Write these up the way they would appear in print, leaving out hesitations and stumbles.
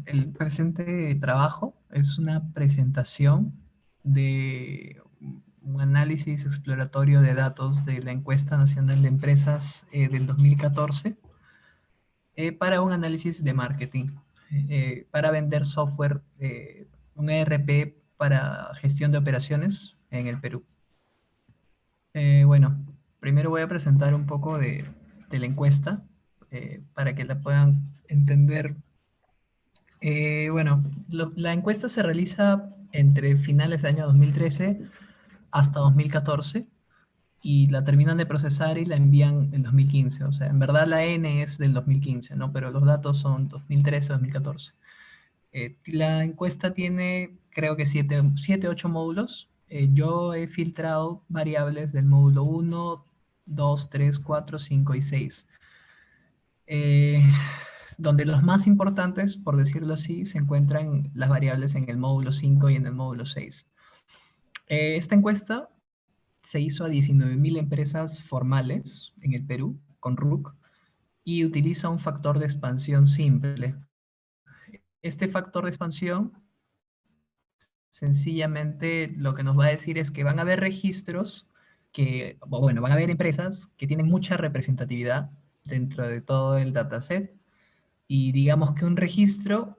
el presente trabajo es una presentación de un análisis exploratorio de datos de la encuesta nacional de empresas del 2014 para un análisis de marketing, para vender software, un ERP para gestión de operaciones en el Perú. Bueno, primero voy a presentar un poco de la encuesta para que la puedan entender. Bueno, la encuesta se realiza entre finales del año 2013 hasta 2014 y la terminan de procesar y la envían en 2015. O sea, en verdad la N es del 2015, ¿no? Pero los datos son 2013-2014. La encuesta tiene, creo que 8 módulos. Yo he filtrado variables del módulo 1, 2, 3, 4, 5 y 6. Eh, donde los más importantes, por decirlo así, se encuentran las variables en el módulo 5 y en el módulo 6. Esta encuesta se hizo a 19.000 empresas formales en el Perú, con RUC, y utiliza un factor de expansión simple. Este factor de expansión, sencillamente, lo que nos va a decir es que van a haber registros bueno, van a haber empresas que tienen mucha representatividad dentro de todo el dataset, y digamos que un registro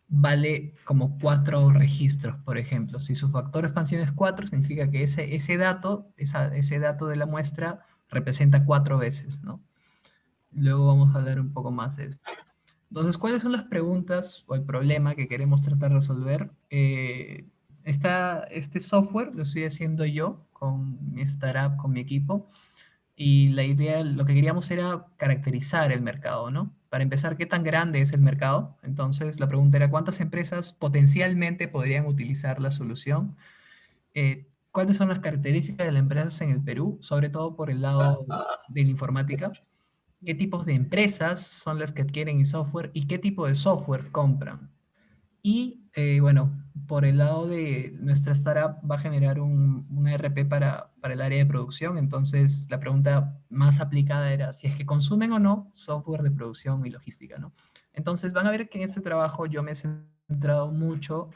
vale como 4 registros, por ejemplo. Si su factor de expansión es 4, significa que ese dato de la muestra representa 4 veces, ¿no? Luego vamos a hablar un poco más de eso. Entonces, ¿cuáles son las preguntas o el problema que queremos tratar de resolver? Este software lo estoy haciendo yo con mi startup, con mi equipo, y la idea, lo que queríamos era caracterizar el mercado, ¿no? Para empezar, ¿qué tan grande es el mercado? Entonces, la pregunta era, ¿cuántas empresas potencialmente podrían utilizar la solución? ¿Cuáles son las características de las empresas en el Perú? Sobre todo por el lado de la informática. ¿Qué tipos de empresas son las que adquieren el software y qué tipo de software compran? Y bueno, por el lado de nuestra startup va a generar un ERP para el área de producción. Entonces, la pregunta más aplicada era si es que consumen o no software de producción y logística, ¿no? Entonces, van a ver que en este trabajo yo me he centrado mucho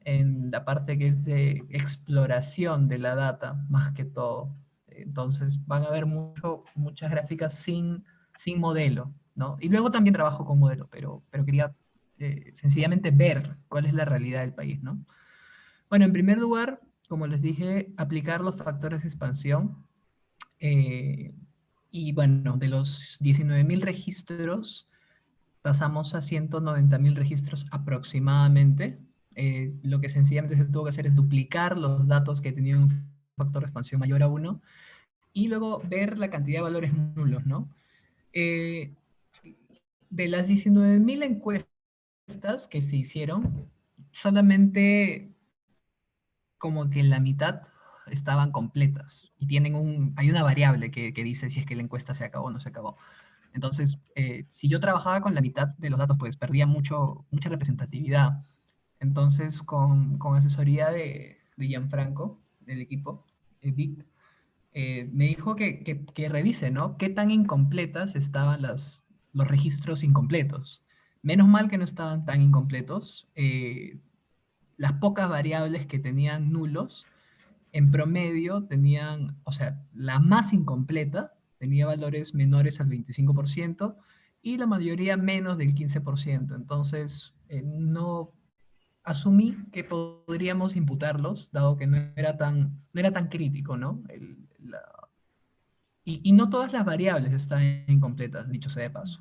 en la parte que es de exploración de la data, más que todo. Entonces, van a ver muchas gráficas sin modelo, ¿no? Y luego también trabajo con modelo, pero quería sencillamente ver cuál es la realidad del país, ¿no? Bueno, en primer lugar, como les dije, aplicar los factores de expansión. eh, y bueno, de los 19.000 registros, pasamos a 190.000 registros aproximadamente. Lo que sencillamente se tuvo que hacer es duplicar los datos que tenían un factor de expansión mayor a uno y luego ver la cantidad de valores nulos, ¿no? Eh, de las 19.000 encuestas que se hicieron, solamente como que la mitad estaban completas y hay una variable que dice si es que la encuesta se acabó o no se acabó. Entonces, si yo trabajaba con la mitad de los datos, pues perdía mucha representatividad. Entonces, con asesoría de Gianfranco, del equipo, Vic, me dijo que revise, ¿no? ¿Qué tan incompletas estaban los registros incompletos? Menos mal que no estaban tan incompletos. Las pocas variables que tenían nulos, en promedio tenían, o sea, la más incompleta tenía valores menores al 25% y la mayoría menos del 15%. Entonces, no asumí que podríamos imputarlos, dado que no era tan crítico, ¿no? Y no todas las variables están incompletas, dicho sea de paso.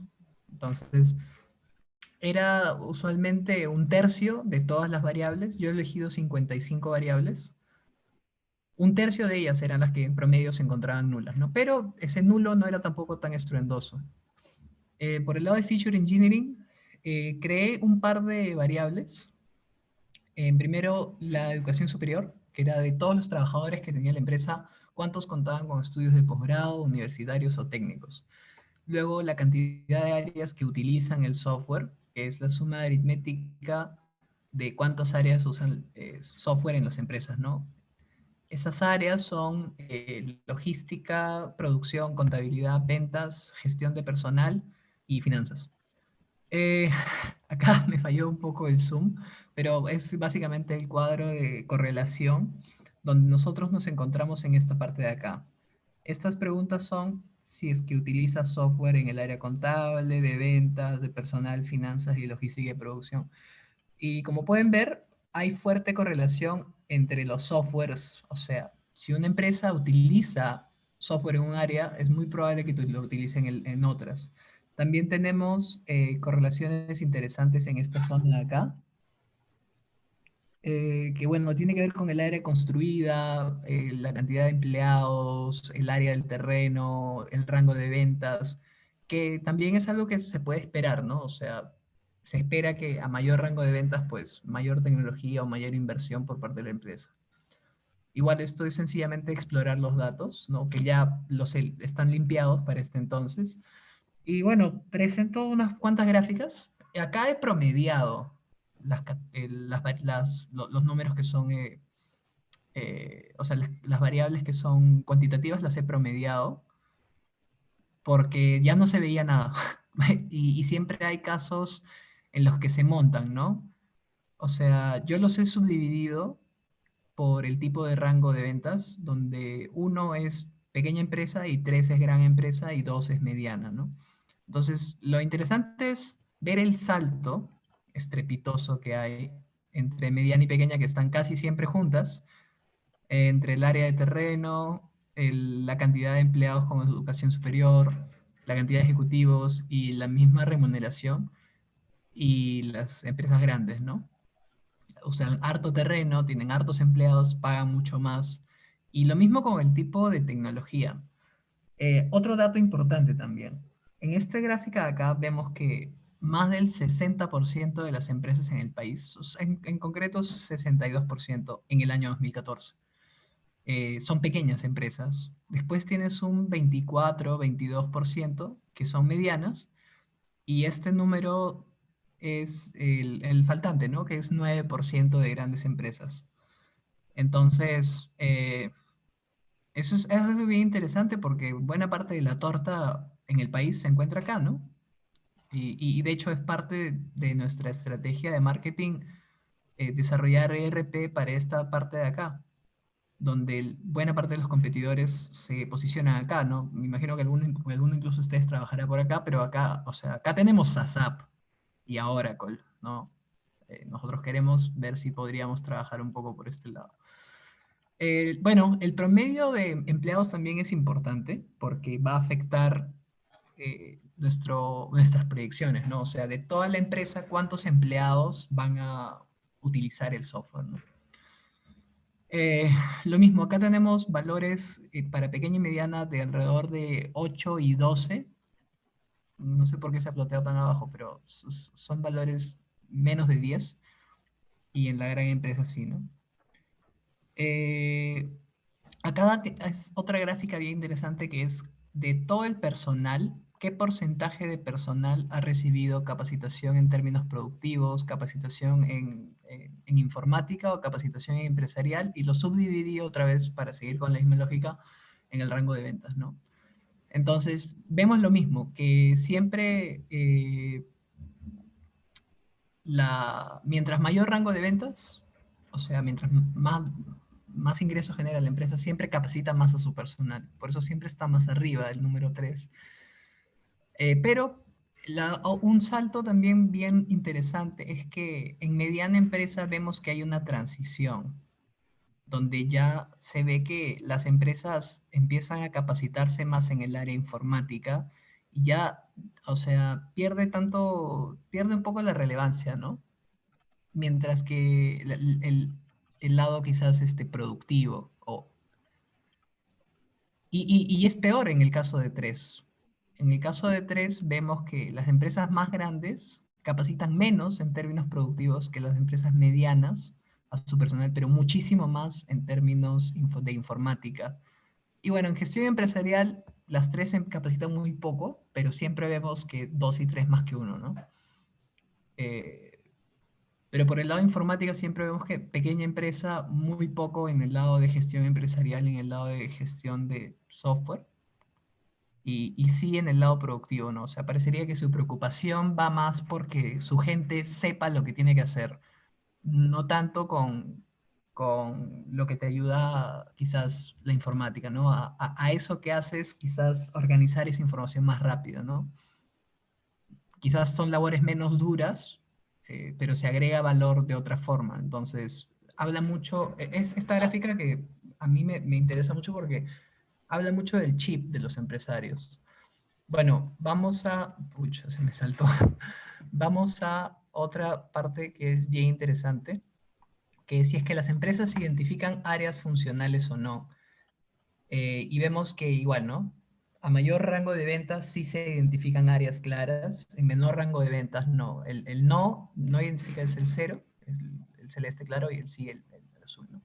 Entonces, era usualmente un tercio de todas las variables. Yo he elegido 55 variables. Un tercio de ellas eran las que en promedio se encontraban nulas, ¿no? Pero ese nulo no era tampoco tan estruendoso. Por el lado de Feature Engineering, creé un par de variables. Primero, la educación superior, que era de todos los trabajadores que tenía la empresa, cuántos contaban con estudios de posgrado, universitarios o técnicos. Luego, la cantidad de áreas que utilizan el software, que es la suma aritmética de cuántas áreas usan software en las empresas, ¿no? Esas áreas son logística, producción, contabilidad, ventas, gestión de personal y finanzas. Eh, acá me falló un poco el zoom, pero es básicamente el cuadro de correlación donde nosotros nos encontramos en esta parte de acá. Estas preguntas son si es que utilizas software en el área contable, de ventas, de personal, finanzas y logística y producción. Y como pueden ver, hay fuerte correlación entre los softwares. O sea, si una empresa utiliza software en un área, es muy probable que lo utilicen en otras. También tenemos correlaciones interesantes en esta zona de acá, que bueno, tiene que ver con el área construida, la cantidad de empleados, el área del terreno, el rango de ventas, que también es algo que se puede esperar, ¿no? O sea, se espera que a mayor rango de ventas, pues mayor tecnología o mayor inversión por parte de la empresa. Igual esto es sencillamente explorar los datos, ¿no? Que ya están limpiados para este entonces. Y bueno, presento unas cuantas gráficas. Acá he promediado los números que son, o sea, las variables que son cuantitativas las he promediado porque ya no se veía nada. Y siempre hay casos en los que se montan, ¿no? O sea, yo los he subdividido por el tipo de rango de ventas, donde uno es pequeña empresa y tres es gran empresa y dos es mediana, ¿no? Entonces, lo interesante es ver el salto estrepitoso que hay entre mediana y pequeña, que están casi siempre juntas, entre el área de terreno, la cantidad de empleados con educación superior, la cantidad de ejecutivos y la misma remuneración y las empresas grandes, ¿no? Usan harto terreno, tienen hartos empleados, pagan mucho más. Y lo mismo con el tipo de tecnología. Otro dato importante también. En esta gráfica de acá vemos que más del 60% de las empresas en el país, en concreto 62% en el año 2014, son pequeñas empresas. Después tienes un 24-22% que son medianas y este número es el faltante, ¿no? Que es 9% de grandes empresas. Entonces, eso es algo bien interesante porque buena parte de la torta en el país se encuentra acá, ¿no? Y de hecho es parte de nuestra estrategia de marketing, desarrollar ERP para esta parte de acá, donde buena parte de los competidores se posicionan acá, ¿no? Me imagino que alguno incluso ustedes trabajará por acá, pero acá, o sea, acá tenemos a SAP y a Oracle, ¿no? Nosotros queremos ver si podríamos trabajar un poco por este lado. Bueno, el promedio de empleados también es importante porque va a afectar nuestras proyecciones, ¿no? O sea, de toda la empresa, ¿cuántos empleados van a utilizar el software, ¿no? Eh, lo mismo, acá tenemos valores para pequeña y mediana de alrededor de 8 y 12. No sé por qué se ha ploteado tan abajo, pero son valores menos de 10 y en la gran empresa sí, ¿no? Eh, Acá es otra gráfica bien interesante que es de todo el personal, qué porcentaje de personal ha recibido capacitación en términos productivos, capacitación en informática o capacitación en empresarial, y lo subdividí otra vez para seguir con la misma lógica en el rango de ventas, ¿no? Entonces, vemos lo mismo, que siempre mientras mayor rango de ventas, o sea, mientras más ingresos genera la empresa, siempre capacita más a su personal. Por eso siempre está más arriba el número 3. Pero un salto también bien interesante es que en mediana empresa vemos que hay una transición, donde ya se ve que las empresas empiezan a capacitarse más en el área informática y ya, o sea, pierde un poco la relevancia, ¿no? Mientras que el lado quizás productivo. Y es peor en el caso de tres. En el caso de tres vemos que las empresas más grandes capacitan menos en términos productivos que las empresas medianas a su personal, pero muchísimo más en términos de informática. Y bueno, en gestión empresarial las tres se capacitan muy poco, pero siempre vemos que dos y tres más que uno, ¿no? Eh, Pero por el lado de informática siempre vemos que pequeña empresa, muy poco en el lado de gestión empresarial y en el lado de gestión de software. y sí en el lado productivo, ¿no? O sea, parecería que su preocupación va más porque su gente sepa lo que tiene que hacer, no tanto con lo que te ayuda quizás la informática, ¿no? A eso que haces, quizás organizar esa información más rápido, ¿no? Quizás son labores menos duras, pero se agrega valor de otra forma. Entonces, habla mucho, es esta gráfica que a mí me interesa mucho porque habla mucho del chip de los empresarios. Bueno, vamos a, pucha, se me saltó. Vamos a otra parte que es bien interesante, que es si es que las empresas identifican áreas funcionales o no. Y vemos que igual, ¿no? A mayor rango de ventas sí se identifican áreas claras, en menor rango de ventas no. El no identifica es el cero, es el celeste claro, y el sí el azul, ¿no?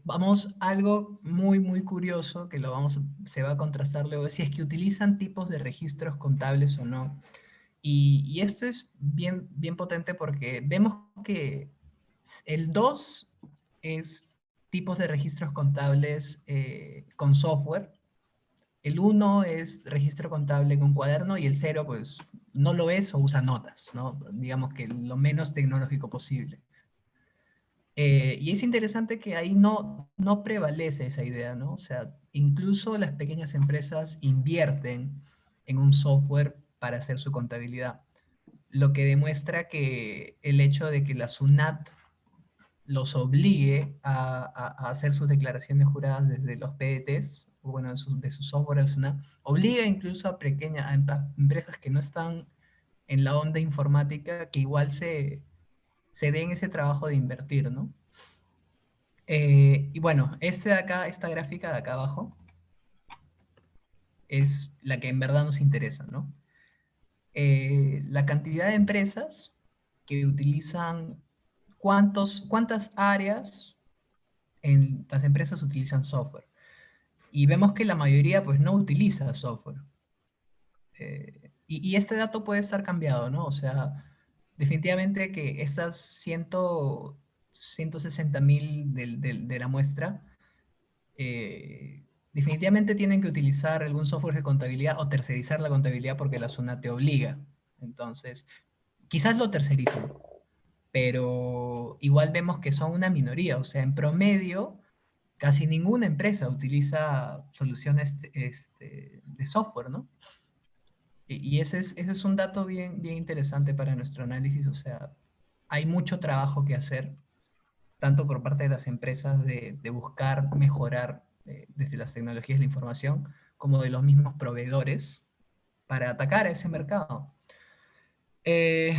Vamos a algo muy, muy curioso que se va a contrastar luego, si es que utilizan tipos de registros contables o no. Y esto es bien, bien potente porque vemos que el 2 es tipos de registros contables con software, el uno es registro contable con cuaderno y el cero pues no lo es o usa notas, ¿no? Digamos que lo menos tecnológico posible. Y es interesante que ahí no prevalece esa idea, ¿no? O sea, incluso las pequeñas empresas invierten en un software para hacer su contabilidad, lo que demuestra que el hecho de que la SUNAT los obligue a hacer sus declaraciones juradas desde los PDTs, o bueno, de su software de SUNAT, obliga incluso a pequeñas empresas que no están en la onda informática, que igual se den ese trabajo de invertir, ¿no? Y bueno, este de acá, esta gráfica de acá abajo, es la que en verdad nos interesa, ¿no? La cantidad de empresas que utilizan, cuántas áreas en las empresas utilizan software. Y vemos que la mayoría pues no utiliza software. Y este dato puede estar cambiado, ¿no? O sea, definitivamente que estas 160.000 de la muestra, eh, definitivamente tienen que utilizar algún software de contabilidad o tercerizar la contabilidad porque la SUNAT te obliga. Entonces, quizás lo tercericen, pero igual vemos que son una minoría. O sea, en promedio, casi ninguna empresa utiliza soluciones de software, ¿no? Y ese es un dato bien, bien interesante para nuestro análisis. O sea, hay mucho trabajo que hacer, tanto por parte de las empresas de buscar mejorar desde las tecnologías de la información, como de los mismos proveedores para atacar a ese mercado. Eh,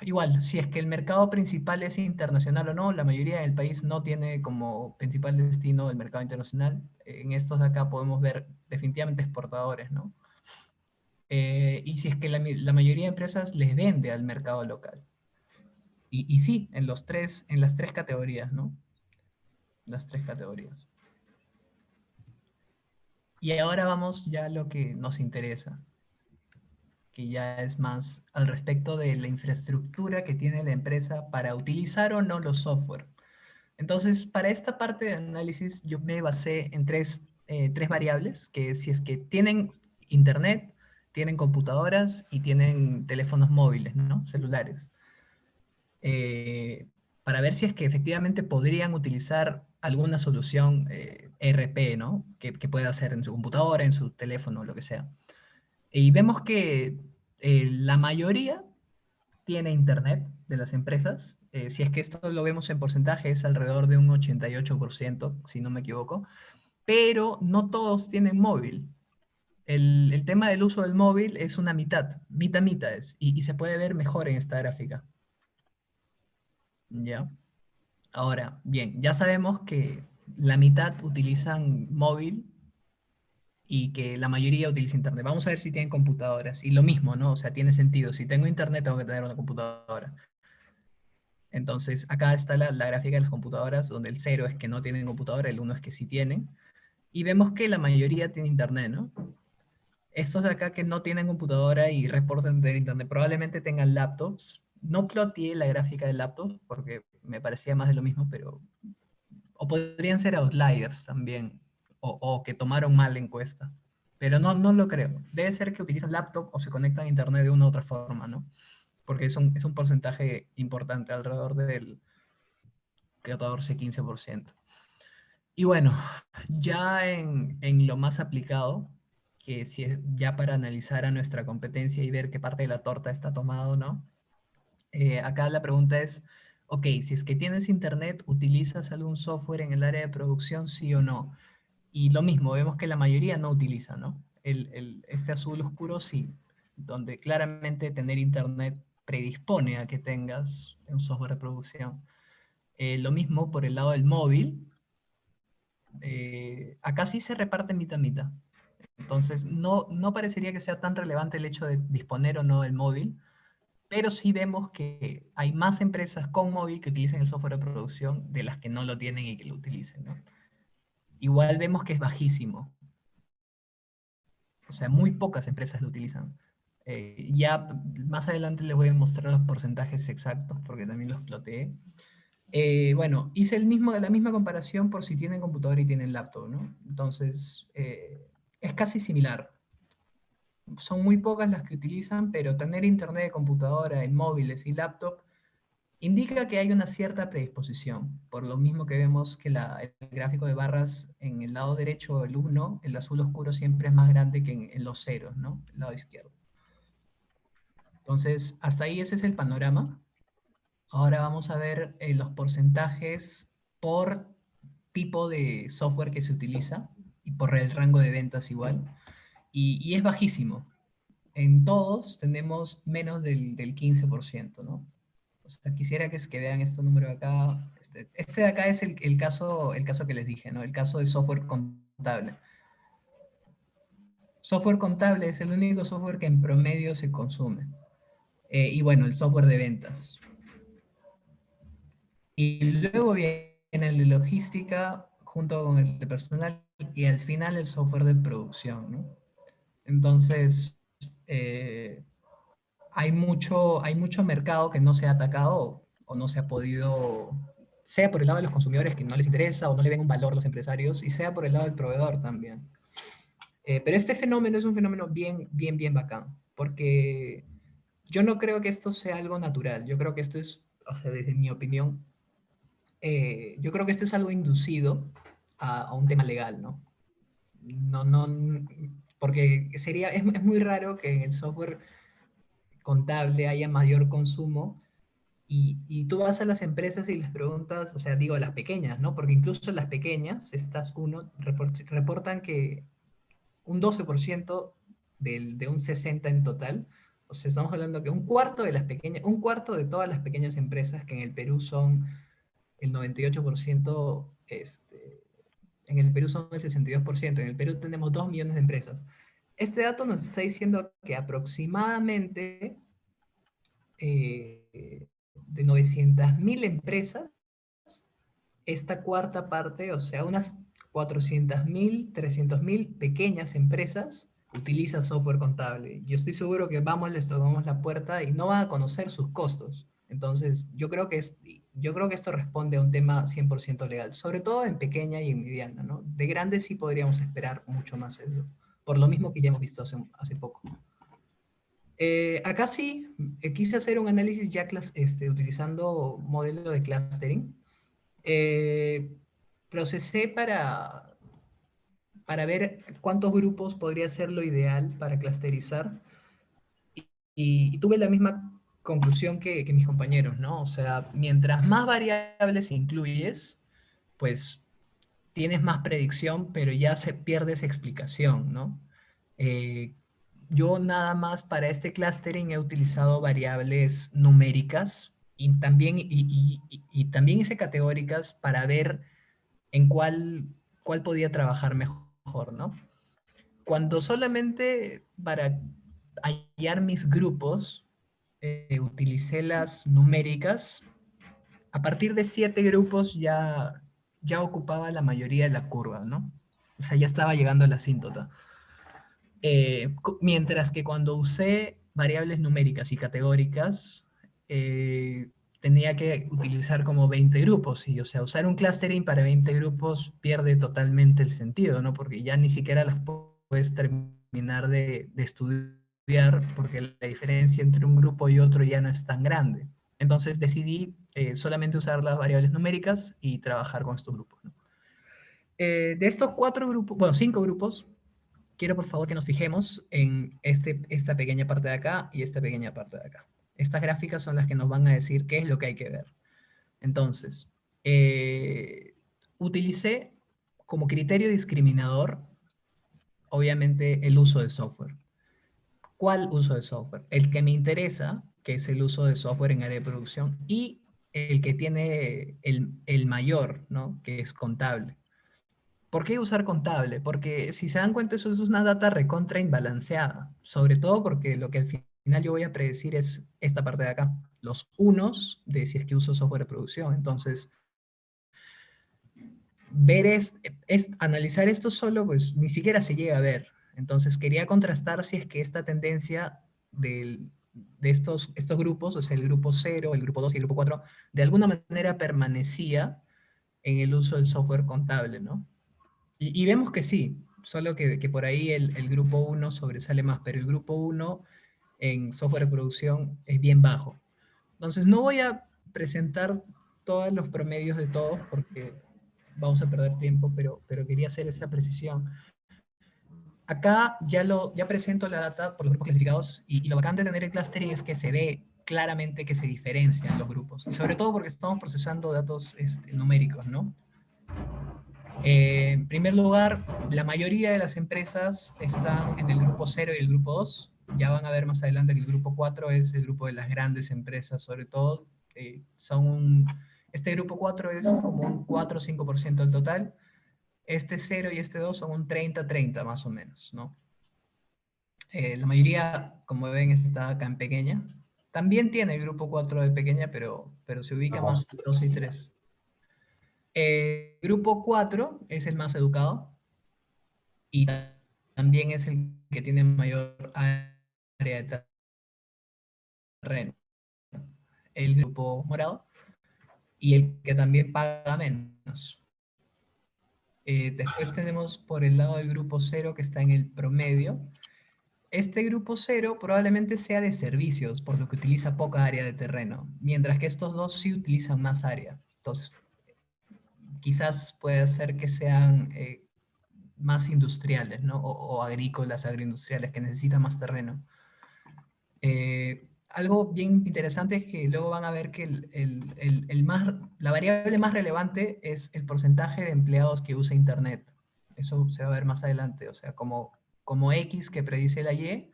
Igual, si es que el mercado principal es internacional o no, la mayoría del país no tiene como principal destino el mercado internacional. En estos de acá podemos ver definitivamente exportadores, ¿no? Y si es que la mayoría de empresas les vende al mercado local. Y sí, en las tres categorías, ¿no? Las tres categorías. Y ahora vamos ya a lo que nos interesa, que ya es más al respecto de la infraestructura que tiene la empresa para utilizar o no los software. Entonces, para esta parte de análisis, yo me basé en tres variables, que si es que tienen internet, tienen computadoras y tienen teléfonos móviles, ¿no? Celulares. eh, para ver si es que efectivamente podrían utilizar alguna solución ERP, ¿no? Que pueda hacer en su computadora, en su teléfono, lo que sea. Y vemos que la mayoría tiene internet de las empresas. Si es que esto lo vemos en porcentaje, es alrededor de un 88%, si no me equivoco, pero no todos tienen móvil. El tema del uso del móvil es una mitad mitad es, y se puede ver mejor en esta gráfica. ¿Ya? Ahora, bien, ya sabemos que la mitad utilizan móvil y que la mayoría utiliza internet. Vamos a ver si tienen computadoras. Y lo mismo, ¿no? O sea, tiene sentido. Si tengo internet, tengo que tener una computadora. Entonces, acá está la gráfica de las computadoras, donde el cero es que no tienen computadora, el uno es que sí tienen. Y vemos que la mayoría tiene internet, ¿no? Estos de acá que no tienen computadora y reportan tener internet, probablemente tengan laptops. No ploteé la gráfica de laptops porque me parecía más de lo mismo, pero o podrían ser outliers también, o que tomaron mal la encuesta. pero no lo creo. Debe ser que utilizan laptop o se conectan a internet de una u otra forma, ¿no? Porque es un porcentaje importante, alrededor del 14-15%. Y bueno, ya en lo más aplicado, que si es ya para analizar a nuestra competencia y ver qué parte de la torta está tomada o no, acá la pregunta es, ok, si es que tienes internet, ¿utilizas algún software en el área de producción, sí o no? Y lo mismo, vemos que la mayoría no utiliza, ¿no? Este azul oscuro sí, donde claramente tener internet predispone a que tengas un software de producción. Lo mismo por el lado del móvil, acá sí se reparte mitad mitad. Entonces, no parecería que sea tan relevante el hecho de disponer o no del móvil, pero sí vemos que hay más empresas con móvil que utilizan el software de producción de las que no lo tienen y que lo utilicen, ¿no? Igual vemos que es bajísimo, o sea, muy pocas empresas lo utilizan. Ya más adelante les voy a mostrar los porcentajes exactos porque también los ploteé. Bueno, hice la misma comparación por si tienen computadora y tienen laptop, ¿no? Entonces, es casi similar. Son muy pocas las que utilizan, pero tener internet de computadora en móviles y laptop indica que hay una cierta predisposición, por lo mismo que vemos que el gráfico de barras en el lado derecho, el uno, el azul oscuro siempre es más grande que en los ceros, ¿no? El lado izquierdo. Entonces, hasta ahí ese es el panorama. Ahora vamos a ver los porcentajes por tipo de software que se utiliza y por el rango de ventas igual. Y es bajísimo. En todos tenemos menos del 15%, ¿no? O sea, quisiera que vean este número de acá. Este de acá es el caso que les dije, ¿no? El caso de software contable. Software contable es el único software que en promedio se consume. Y bueno, el software de ventas. Y luego viene el de logística junto con el de personal y al final el software de producción, ¿no? Entonces, eh, hay mucho mercado que no se ha atacado o no se ha podido, sea por el lado de los consumidores que no les interesa o no le ven un valor los empresarios, y sea por el lado del proveedor también. Pero este fenómeno es un fenómeno bien bacán, porque yo no creo que esto sea algo natural, yo creo que esto es, o sea, desde mi opinión, yo creo que esto es algo inducido a un tema legal, ¿no? No, porque es muy raro que en el software contable haya mayor consumo y tú vas a las empresas y les preguntas, o sea, digo, las pequeñas, ¿no? Porque incluso las pequeñas, estas uno, reportan que un 12% de un 60 en total, o sea, estamos hablando que un cuarto de las pequeñas, un cuarto de todas las pequeñas empresas, que en el Perú son el 98%, en el Perú son el 62%, en el Perú tenemos 2 millones de empresas. Este dato nos está diciendo que aproximadamente de 900.000 empresas, esta cuarta parte, o sea, unas 400.000, 300.000 pequeñas empresas utilizan software contable. Yo estoy seguro que vamos, les tocamos la puerta y no van a conocer sus costos. Entonces, yo creo que esto responde a un tema 100% legal, sobre todo en pequeña y en mediana, ¿no? De grandes sí podríamos esperar mucho más eso, por lo mismo que ya hemos visto hace poco. Acá sí, quise hacer un análisis ya utilizando modelo de clustering. Eh, Procesé para ver cuántos grupos podría ser lo ideal para clusterizar y tuve la misma conclusión que mis compañeros, ¿no? O sea, mientras más variables incluyes, pues tienes más predicción, pero ya se pierde esa explicación, ¿no? Eh, yo nada más para este clustering he utilizado variables numéricas y también hice categóricas para ver en cuál podía trabajar mejor, ¿no? Cuando solamente para hallar mis grupos utilicé las numéricas, a partir de 7 grupos ya ocupaba la mayoría de la curva, ¿no? O sea, ya estaba llegando a la asíntota. Mientras que cuando usé variables numéricas y categóricas, tenía que utilizar como 20 grupos. Y, o sea, usar un clustering para 20 grupos pierde totalmente el sentido, ¿no? Porque ya ni siquiera las puedes terminar de estudiar porque la diferencia entre un grupo y otro ya no es tan grande. Entonces decidí solamente usar las variables numéricas y trabajar con estos grupos, ¿no? De estos 4 grupos, bueno, 5 grupos, quiero por favor que nos fijemos en esta pequeña parte de acá y esta pequeña parte de acá. Estas gráficas son las que nos van a decir qué es lo que hay que ver. Entonces, utilicé como criterio discriminador, obviamente, el uso de software. ¿Cuál uso de software? El que me interesa, que es el uso de software en área de producción, y el que tiene el mayor, ¿no? Que es contable. ¿Por qué usar contable? Porque si se dan cuenta, eso es una data recontra imbalanceada, sobre todo porque lo que al final yo voy a predecir es esta parte de acá, los unos de si es que uso software de producción. Entonces, ver analizar esto solo, pues ni siquiera se llega a ver. Entonces quería contrastar si es que esta tendencia de estos grupos, o sea, el grupo 0, el grupo 2 y el grupo 4, de alguna manera permanecía en el uso del software contable, ¿no? Y vemos que sí, solo que por ahí el grupo 1 sobresale más, pero el grupo 1 en software de producción es bien bajo. Entonces no voy a presentar todos los promedios de todos porque vamos a perder tiempo, pero quería hacer esa precisión. Acá ya presento la data por los grupos clasificados y lo bacán de tener el clustering es que se ve claramente que se diferencian los grupos, y sobre todo porque estamos procesando datos numéricos, ¿no? En primer lugar, la mayoría de las empresas están en el grupo 0 y el grupo 2. Ya van a ver más adelante que el grupo 4 es el grupo de las grandes empresas, sobre todo. Este grupo 4 es como un 4 o 5% del total. Este 0 y este 2 son un 30-30 más o menos, ¿no? La mayoría, como ven, está acá en pequeña. También tiene el grupo 4 de pequeña, pero se ubica más en 2 y 3. Grupo 4 es el más educado y también es el que tiene mayor área de terreno. El grupo morado y el que también paga menos. Después tenemos por el lado del grupo 0 que está en el promedio. Este grupo 0 probablemente sea de servicios, por lo que utiliza poca área de terreno, mientras que estos dos sí utilizan más área. Entonces, quizás puede ser que sean más industriales, ¿no? O agrícolas, agroindustriales, que necesitan más terreno. Algo bien interesante es que luego van a ver que la variable más relevante es el porcentaje de empleados que usa Internet. Eso se va a ver más adelante. O sea, como X que predice la Y,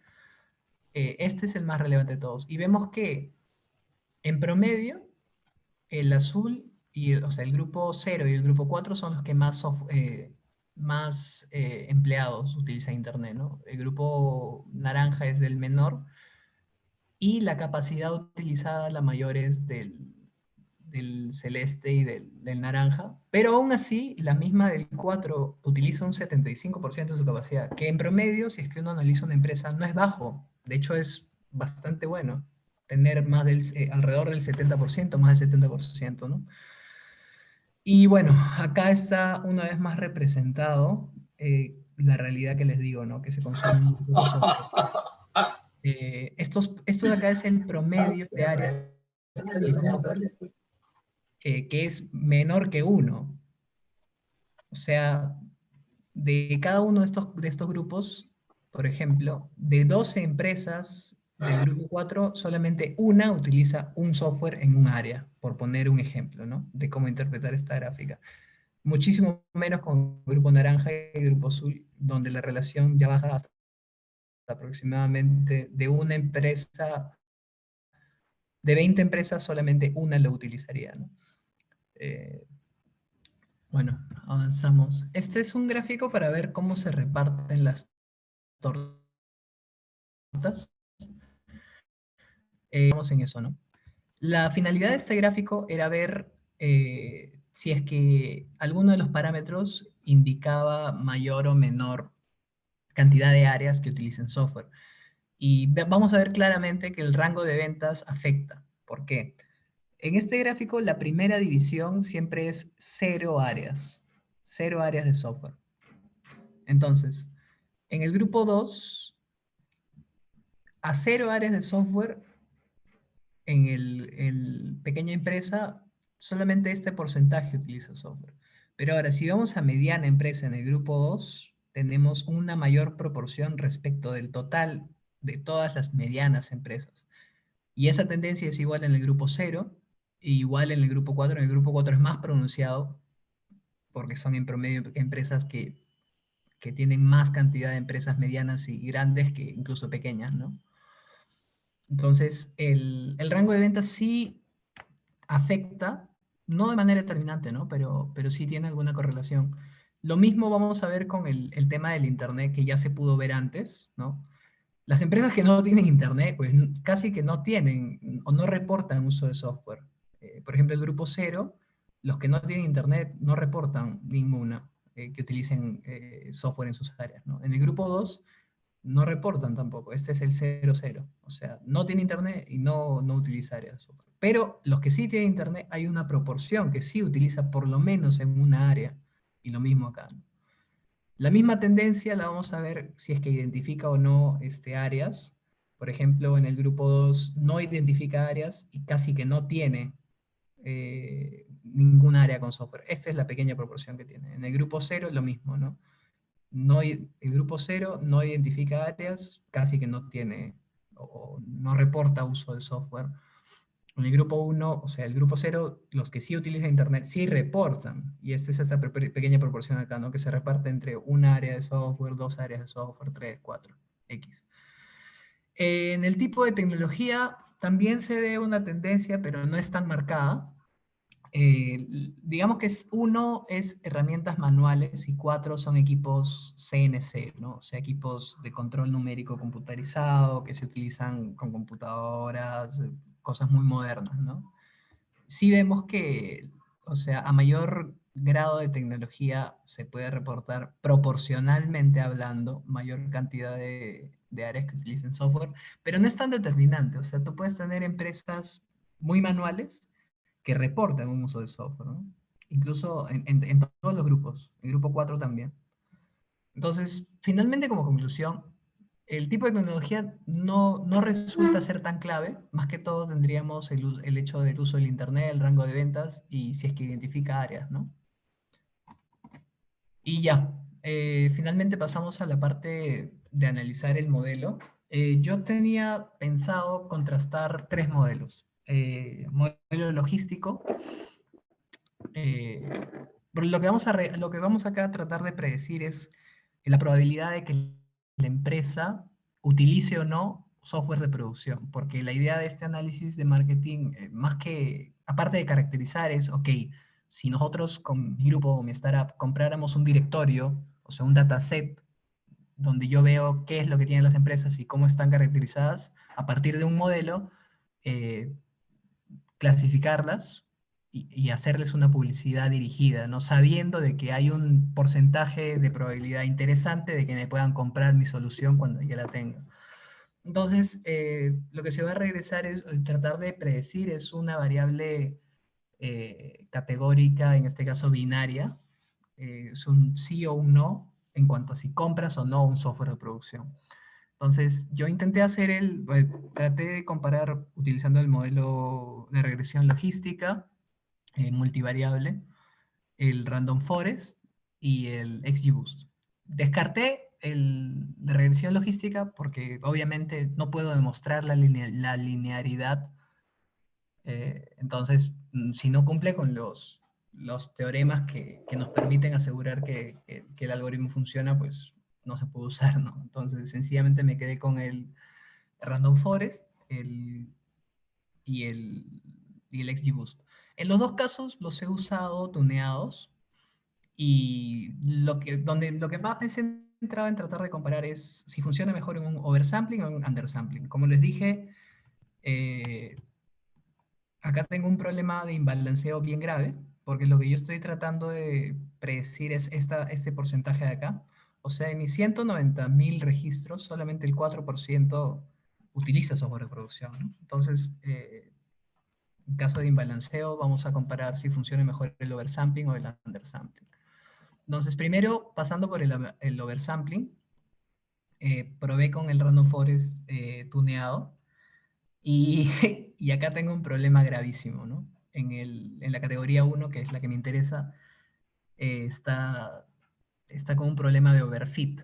este es el más relevante de todos. Y vemos que en promedio, el azul, o sea, el grupo 0 y el grupo 4 son los que más empleados utilizan Internet, ¿no? El grupo naranja es del menor y la capacidad utilizada la mayor es del celeste y del naranja, pero aún así la misma del 4 utiliza un 75% de su capacidad, que en promedio, si es que uno analiza una empresa, no es bajo, de hecho es bastante bueno tener alrededor del 70%, más del 70%, ¿no? Y bueno, acá está una vez más representado la realidad que les digo, ¿no? Que se consume mucho software. Esto de acá es el promedio de áreas que utiliza software, que es menor que 1. O sea, de cada uno de estos grupos, por ejemplo, de 12 empresas del grupo 4, solamente una utiliza un software en un área, por poner un ejemplo, ¿no? De cómo interpretar esta gráfica. Muchísimo menos con el grupo naranja y el grupo azul, donde la relación ya baja hasta aproximadamente de una empresa, de 20 empresas, solamente una lo utilizaría, ¿no? Eh, bueno, avanzamos. Este es un gráfico para ver cómo se reparten las tortas. Vamos en eso, ¿no? La finalidad de este gráfico era ver si es que alguno de los parámetros indicaba mayor o menor cantidad de áreas que utilicen software. Y vamos a ver claramente que el rango de ventas afecta. ¿Por qué? En este gráfico, la primera división siempre es 0 áreas de software. Entonces, En el grupo 2, a 0 áreas de software, en el pequeña empresa, solamente este porcentaje utiliza software. Pero ahora, si vamos a mediana empresa en el grupo 2, tenemos una mayor proporción respecto del total de todas las medianas empresas. Y esa tendencia es igual en el grupo 0, e igual en el grupo 4. En el grupo 4 es más pronunciado, porque son en promedio empresas que tienen más cantidad de empresas medianas y grandes que incluso pequeñas, ¿no? Entonces, el rango de ventas sí afecta, no de manera determinante, ¿no? Pero sí tiene alguna correlación. Lo mismo vamos a ver con el tema del Internet, que ya se pudo ver antes, ¿no? Las empresas que no tienen Internet, pues casi que no tienen o no reportan uso de software. Por ejemplo, el grupo 0, los que no tienen Internet no reportan ninguna que utilicen software en sus áreas, ¿no? En el grupo 2 no reportan tampoco. Este es el 00. O sea, no tiene internet y no utiliza áreas de software. Pero los que sí tienen internet, hay una proporción que sí utiliza por lo menos en una área. Y lo mismo acá, ¿no? La misma tendencia la vamos a ver si es que identifica o no áreas. Por ejemplo, en el grupo 2 no identifica áreas y casi que no tiene ningún área con software. Esta es la pequeña proporción que tiene. En el grupo 0 es lo mismo, ¿no? El grupo 0 no identifica áreas, casi que no tiene o no reporta uso de software. En el grupo 1, o sea, el grupo 0, los que sí utilizan Internet sí reportan, y esta es esta pequeña proporción acá, ¿no? Que se reparte entre una área de software, dos áreas de software, tres, cuatro, X. En el tipo de tecnología también se ve una tendencia, pero no es tan marcada. Digamos que uno es herramientas manuales y cuatro son equipos CNC, ¿no? O sea, equipos de control numérico computarizado que se utilizan con computadoras, cosas muy modernas, ¿no? Sí vemos que, o sea, a mayor grado de tecnología se puede reportar proporcionalmente hablando mayor cantidad de áreas que utilicen software, pero no es tan determinante. O sea, tú puedes tener empresas muy manuales que reportan un uso de software, ¿no? Incluso en todos los grupos, el grupo 4 también. Entonces, finalmente como conclusión, el tipo de tecnología no resulta ser tan clave, más que todo tendríamos el hecho del uso del Internet, el rango de ventas y si es que identifica áreas, ¿no? Y ya, finalmente pasamos a la parte de analizar el modelo. Yo tenía pensado contrastar tres modelos. Modelo logístico, eh, pero lo que vamos acá a tratar de predecir es la probabilidad de que la empresa utilice o no software de producción, porque la idea de este análisis de marketing, más que, aparte de caracterizar, es, ok, si nosotros con mi grupo o mi startup compráramos un directorio, o sea, un dataset, donde yo veo qué es lo que tienen las empresas y cómo están caracterizadas, a partir de un modelo, eh, clasificarlas y hacerles una publicidad dirigida, ¿no? Sabiendo de que hay un porcentaje de probabilidad interesante de que me puedan comprar mi solución cuando ya la tenga. Entonces, lo que se va a regresar es tratar de predecir, es una variable categórica, en este caso binaria, es un sí o un no en cuanto a si compras o no un software de producción. Entonces, yo intenté traté de comparar utilizando el modelo de regresión logística multivariable, el Random Forest y el XGBoost. Descarté la regresión logística porque obviamente no puedo demostrar la linearidad. Entonces, si no cumple con los teoremas que nos permiten asegurar que el algoritmo funciona, pues no se puede usar, ¿no? Entonces, sencillamente me quedé con el Random Forest y el, y el XGBoost. En los dos casos los he usado tuneados y lo que más me he centrado en tratar de comparar es si funciona mejor en un oversampling o en un undersampling. Como les dije, eh, acá tengo un problema de imbalanceo bien grave, porque lo que yo estoy tratando de predecir es este porcentaje de acá. O sea, de mis 190.000 registros, solamente el 4% utiliza software de producción, ¿no? Entonces, en caso de imbalanceo, vamos a comparar si funciona mejor el oversampling o el undersampling. Entonces, primero, pasando por el oversampling, Probé con el Random Forest tuneado y, y acá tengo un problema gravísimo, ¿no? En la categoría uno, que es la que me interesa, está con un problema de overfit.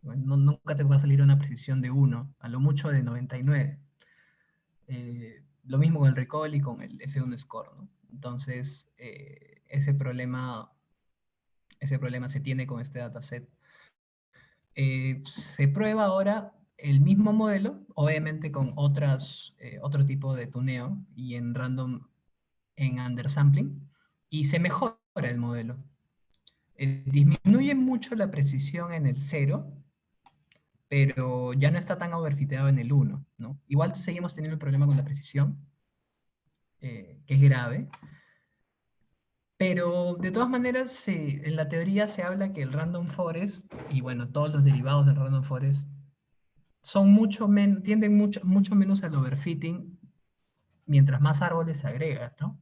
Bueno, nunca te va a salir una precisión de uno, a lo mucho de 99. Lo mismo con el recall y con el F1 score, ¿no? Entonces, ese problema se tiene con este dataset. Se prueba ahora el mismo modelo, obviamente con otro tipo de tuneo y en random, en undersampling, y se mejora el modelo. Disminuye mucho la precisión en el cero, pero ya no está tan overfiteado en el uno, ¿no? Igual seguimos teniendo el problema con la precisión, que es grave, pero de todas maneras, en la teoría se habla que el random forest, y bueno, todos los derivados del random forest, son tienden mucho menos al overfitting mientras más árboles se agregan, ¿no?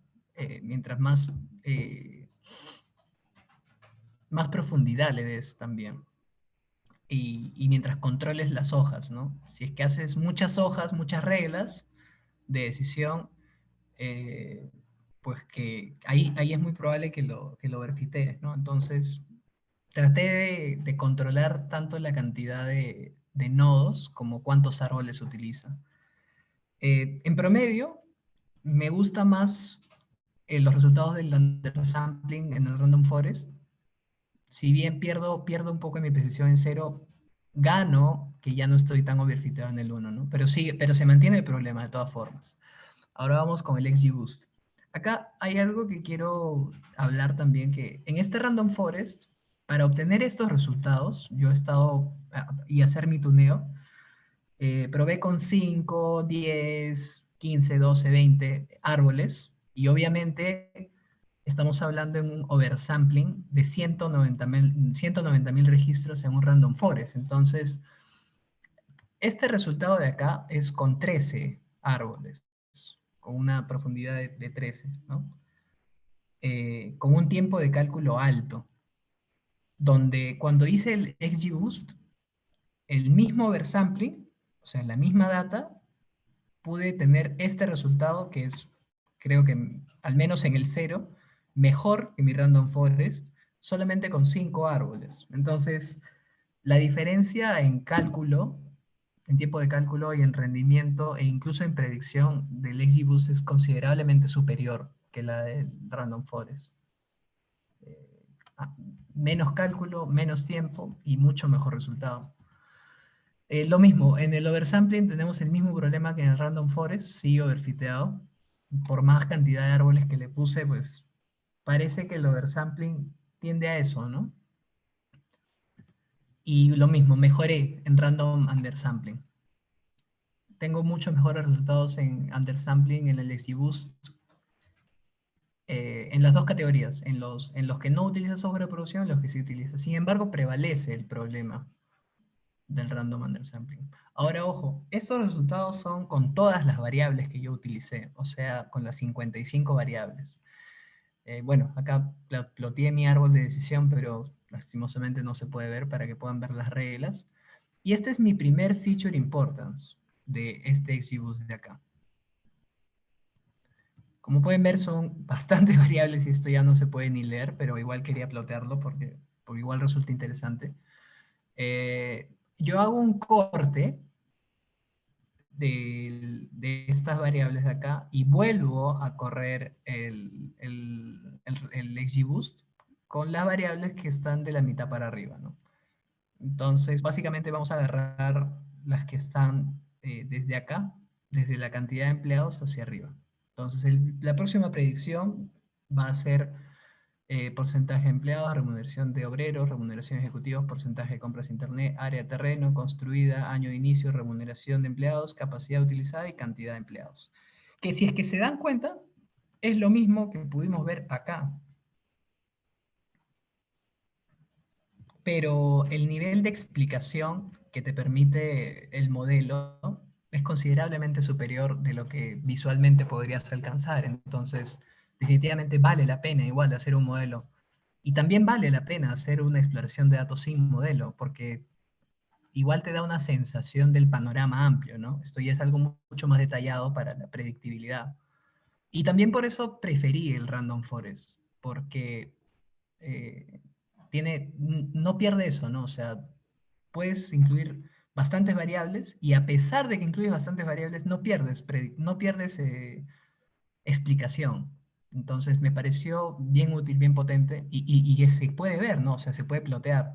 Mientras más profundidad le des también. Y mientras controles las hojas, ¿no? Si es que haces muchas hojas, muchas reglas de decisión, eh, pues que ahí es muy probable que lo overfitees, ¿no? Entonces, traté de controlar tanto la cantidad de nodos como cuántos árboles se utilizan. En promedio, me gusta más los resultados del undersampling en el random forest. Si bien pierdo un poco en mi precisión en cero, gano que ya no estoy tan overfiteado en el uno, ¿no? Pero sí, pero se mantiene el problema de todas formas. Ahora vamos con el XGBoost. Acá hay algo que quiero hablar también, que en este random forest, para obtener estos resultados, yo he estado y hacer mi tuneo, probé con 5, 10, 15, 12, 20 árboles y obviamente estamos hablando en un oversampling de 190.000 registros en un random forest. Entonces, este resultado de acá es con 13 árboles, con una profundidad de 13, ¿no? Con un tiempo de cálculo alto, donde cuando hice el XGBoost, el mismo oversampling, o sea, la misma data, pude tener este resultado que es, creo que al menos en el cero, mejor que mi random forest, solamente con 5 árboles. Entonces, la diferencia en cálculo, en tiempo de cálculo y en rendimiento e incluso en predicción del XGBoost es considerablemente superior que la del random forest. Eh, ah, Menos cálculo, menos tiempo y mucho mejor resultado. Lo mismo, en el oversampling tenemos el mismo problema que en el random forest, sí overfiteado. Por más cantidad de árboles que le puse, pues parece que el oversampling tiende a eso, ¿no? Y lo mismo, mejoré en random undersampling. Tengo muchos mejores resultados en undersampling, en el XGBoost, en las dos categorías, en los que no utiliza software de producción y en los que sí utiliza. Sin embargo, prevalece el problema del random undersampling. Ahora, ojo, estos resultados son con todas las variables que yo utilicé, o sea, con las 55 variables. Bueno, acá ploteé mi árbol de decisión, pero lastimosamente no se puede ver para que puedan ver las reglas. Y este es mi primer feature importance de este XGBoost de acá. Como pueden ver, son bastantes variables y esto ya no se puede ni leer, pero igual quería plotearlo porque igual resulta interesante. Yo hago un corte de estas variables de acá y vuelvo a correr el XGBoost con las variables que están de la mitad para arriba, ¿no? Entonces, básicamente vamos a agarrar las que están desde acá, desde la cantidad de empleados hacia arriba. Entonces, la próxima predicción va a ser porcentaje de empleados, remuneración de obreros, remuneración de ejecutivos, porcentaje de compras de internet, área de terreno construida, año de inicio, remuneración de empleados, capacidad utilizada y cantidad de empleados. Que si es que se dan cuenta, es lo mismo que pudimos ver acá. Pero el nivel de explicación que te permite el modelo es considerablemente superior de lo que visualmente podrías alcanzar. Entonces, definitivamente vale la pena igual hacer un modelo. Y también vale la pena hacer una exploración de datos sin modelo, porque igual te da una sensación del panorama amplio, ¿no? Esto ya es algo mucho más detallado para la predictibilidad. Y también por eso preferí el Random Forest, porque eh, no pierde eso, ¿no? O sea, puedes incluir bastantes variables y a pesar de que incluyes bastantes variables, no pierdes explicación. Entonces me pareció bien útil, bien potente y que se puede ver, ¿no? O sea, se puede plotear.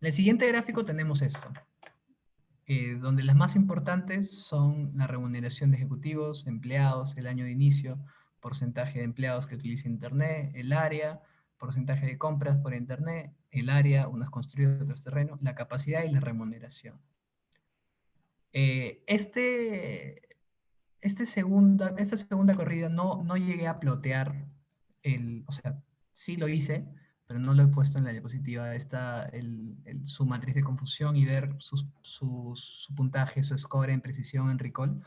En el siguiente gráfico tenemos esto, donde las más importantes son la remuneración de ejecutivos, empleados, el año de inicio, porcentaje de empleados que utilizan Internet, el área, porcentaje de compras por Internet, el área, unas construidas, otros terrenos, la capacidad y la remuneración. Eh, este, esta segunda corrida no llegué a plotear o sea, sí lo hice, pero no lo he puesto en la diapositiva. Está su matriz de confusión y ver su puntaje, su score en precisión, en recall.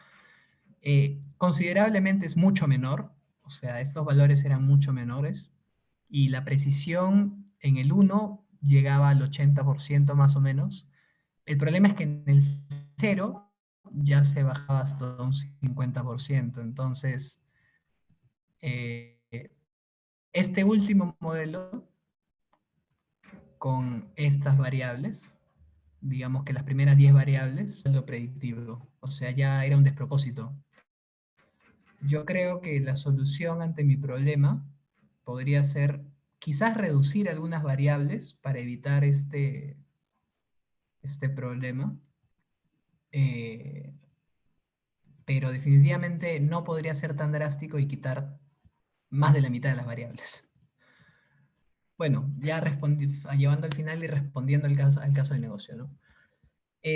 Considerablemente es mucho menor, o sea, estos valores eran mucho menores, y la precisión en el uno llegaba al 80% más o menos. El problema es que en el cero ya se bajaba hasta un 50%. Entonces, eh, este último modelo con estas variables, digamos que las primeras 10 variables, es lo predictivo. O sea, ya era un despropósito. Yo creo que la solución ante mi problema podría ser quizás reducir algunas variables para evitar este problema. Eh, pero definitivamente no podría ser tan drástico y quitar más de la mitad de las variables. Bueno, ya llevando al final y respondiendo al caso del negocio, ¿no?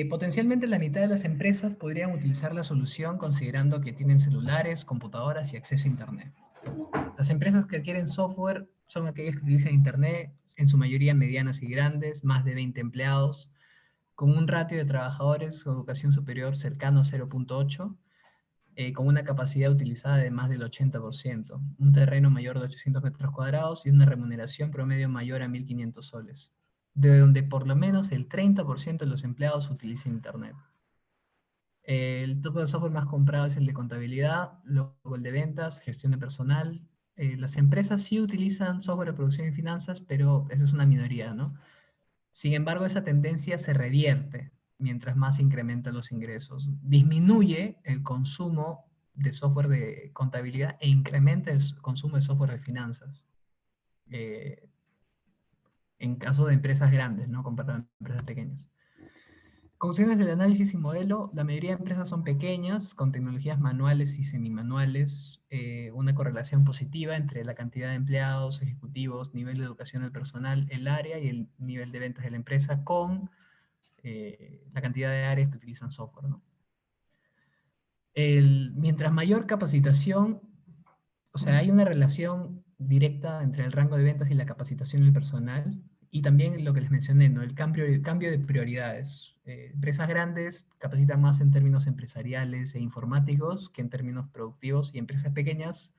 Potencialmente la mitad de las empresas podrían utilizar la solución considerando que tienen celulares, computadoras y acceso a Internet. Las empresas que adquieren software son aquellas que utilizan Internet, en su mayoría medianas y grandes, más de 20 empleados, con un ratio de trabajadores con educación superior cercano a 0.8, con una capacidad utilizada de más del 80%, un terreno mayor de 800 metros cuadrados y una remuneración promedio mayor a 1.500 soles, de donde por lo menos el 30% de los empleados utiliza Internet. El tipo de software más comprado es el de contabilidad, luego el de ventas, gestión de personal. Las empresas sí utilizan software de producción y finanzas, pero eso es una minoría, ¿no? Sin embargo, esa tendencia se revierte mientras más incrementan los ingresos. Disminuye el consumo de software de contabilidad e incrementa el consumo de software de finanzas. eh, en caso de empresas grandes, ¿no? Comparado con empresas pequeñas. Conclusiones del análisis y modelo, la mayoría de empresas son pequeñas, con tecnologías manuales y semimanuales, una correlación positiva entre la cantidad de empleados, ejecutivos, nivel de educación del personal, el área y el nivel de ventas de la empresa con la cantidad de áreas que utilizan software, ¿no? Mientras mayor capacitación, o sea, hay una relación directa entre el rango de ventas y la capacitación del personal, y también lo que les mencioné, ¿no? El cambio de prioridades. Empresas grandes capacitan más en términos empresariales e informáticos que en términos productivos, y empresas pequeñas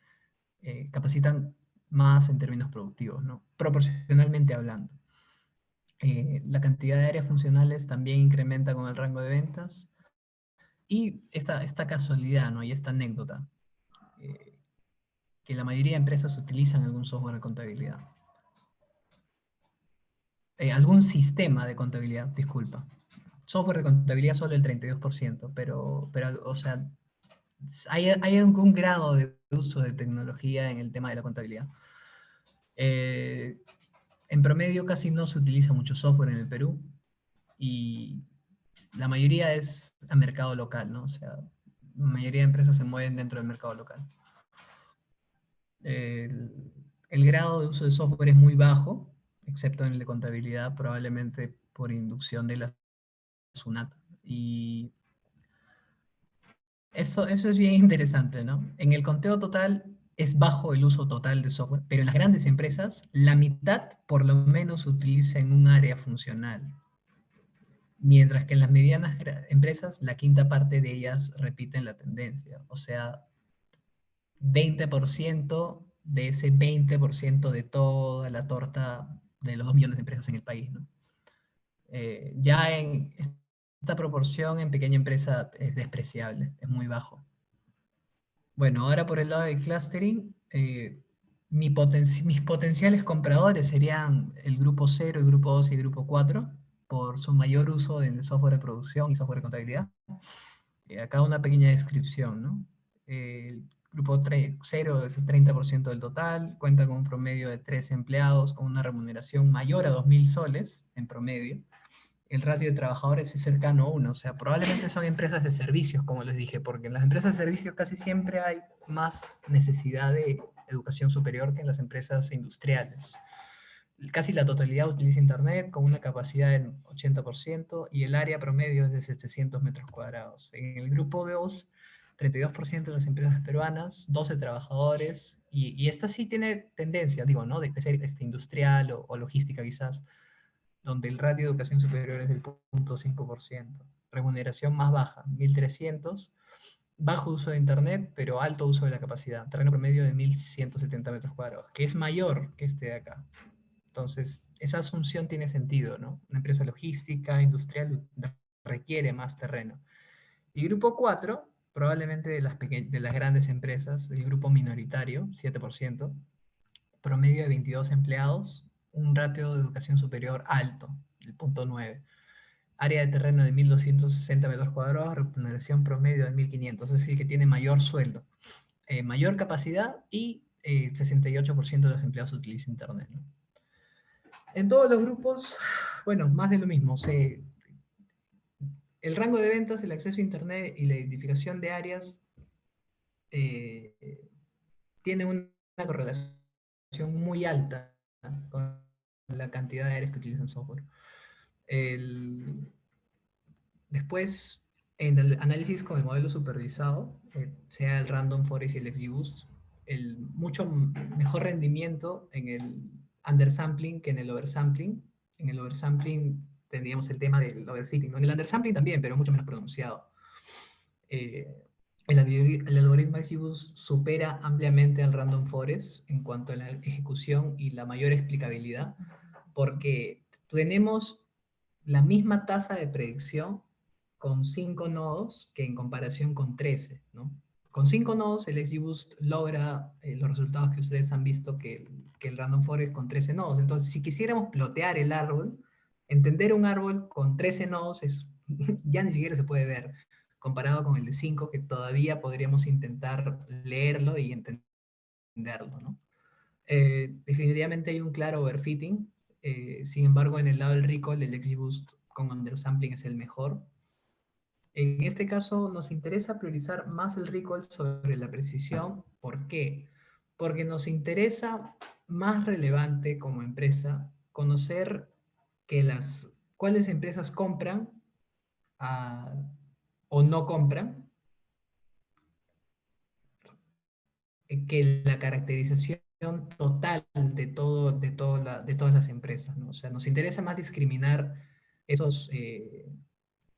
capacitan más en términos productivos, ¿no? Proporcionalmente hablando. La cantidad de áreas funcionales también incrementa con el rango de ventas. Y esta casualidad, ¿no? Y esta anécdota, eh, que la mayoría de empresas utilizan algún software de contabilidad. Algún sistema de contabilidad, disculpa. Software de contabilidad solo el 32%, pero o sea, hay algún grado de uso de tecnología en el tema de la contabilidad. Eh, en promedio casi no se utiliza mucho software en el Perú y la mayoría es a mercado local, ¿no? O sea, la mayoría de empresas se mueven dentro del mercado local. El grado de uso de software es muy bajo, excepto en el de contabilidad, probablemente por inducción de la SUNAT. Y eso es bien interesante, ¿no? En el conteo total es bajo el uso total de software, pero en las grandes empresas, la mitad por lo menos utiliza en un área funcional, mientras que en las medianas empresas, la quinta parte de ellas repiten la tendencia. O sea, 20% de ese 20% de toda la torta de los 2 millones de empresas en el país, ¿no? Ya en esta proporción en pequeña empresa es despreciable, es muy bajo. Bueno, ahora por el lado del clustering, mis potenciales compradores serían el grupo 0, el grupo 2 y el grupo 4, por su mayor uso en software de producción y software de contabilidad. Acá una pequeña descripción, ¿no? El grupo 0 es el 30% del total, cuenta con un promedio de 3 empleados, con una remuneración mayor a 2.000 soles en promedio. El ratio de trabajadores es cercano a 1, o sea, probablemente son empresas de servicios, como les dije, porque en las empresas de servicios casi siempre hay más necesidad de educación superior que en las empresas industriales. Casi la totalidad utiliza Internet con una capacidad del 80% y el área promedio es de 700 metros cuadrados. En el grupo 2, 32% de las empresas peruanas, 12 trabajadores, y esta sí tiene tendencia, digo, ¿no? De ser industrial o logística quizás, donde el ratio de educación superior es del 0.5%. Remuneración más baja, 1.300. Bajo uso de Internet, pero alto uso de la capacidad. Terreno promedio de 1.170 metros cuadrados, que es mayor que este de acá. Entonces, esa asunción tiene sentido, ¿no? Una empresa logística, industrial, requiere más terreno. Y grupo 4, probablemente de las grandes empresas, el grupo minoritario, 7%, promedio de 22 empleados, un ratio de educación superior alto, el punto 9. Área de terreno de 1.260 metros cuadrados, remuneración promedio de 1.500, es decir, que tiene mayor sueldo, mayor capacidad y 68% de los empleados utilizan Internet, ¿no? En todos los grupos, bueno, más de lo mismo. El rango de ventas, el acceso a Internet y la identificación de áreas eh, tiene una correlación muy alta con la cantidad de áreas que utilizan software. El, Después, en el análisis con el modelo supervisado, sea el Random Forest y el XGBoost, el mucho mejor rendimiento en el undersampling que en el oversampling. En el oversampling tendríamos el tema del overfitting, ¿no? En el undersampling también, pero mucho menos pronunciado. Eh, el algoritmo XGBoost supera ampliamente al Random Forest en cuanto a la ejecución y la mayor explicabilidad, porque tenemos la misma tasa de predicción con 5 nodos que en comparación con 13, ¿no? Con 5 nodos el XGBoost logra los resultados que ustedes han visto que el Random Forest con 13 nodos. Entonces, si quisiéramos plotear el árbol, entender un árbol con 13 nodos ya ni siquiera se puede ver, comparado con el de 5, que todavía podríamos intentar leerlo y entenderlo, ¿no? Definitivamente hay un claro overfitting. Sin embargo, en el lado del recall, el XGBoost con undersampling es el mejor. En este caso, nos interesa priorizar más el recall sobre la precisión. ¿Por qué? Porque nos interesa más relevante como empresa conocer cuáles empresas compran ah, o no compran, que la caracterización total de todas las empresas, ¿no? O sea, nos interesa más discriminar esos,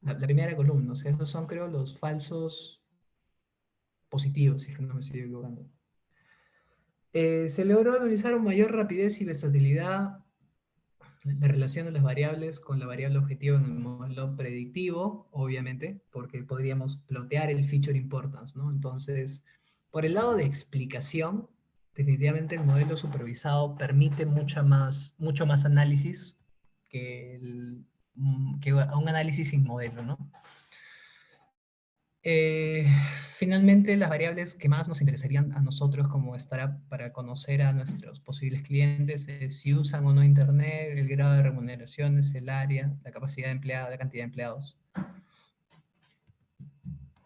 la primera columna, o sea, esos son, creo, los falsos positivos, si es que no me estoy equivocando. Se logró analizar una mayor rapidez y versatilidad, la relación de las variables con la variable objetivo en el modelo predictivo, obviamente, porque podríamos plotear el feature importance, ¿no? Entonces, por el lado de explicación, definitivamente el modelo supervisado permite mucho más análisis que, que un análisis sin modelo, ¿no? Eh, Finalmente, las variables que más nos interesarían a nosotros como startup para conocer a nuestros posibles clientes es si usan o no Internet, el grado de remuneraciones, el área, la capacidad de empleada, la cantidad de empleados.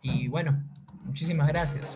Y bueno, muchísimas gracias.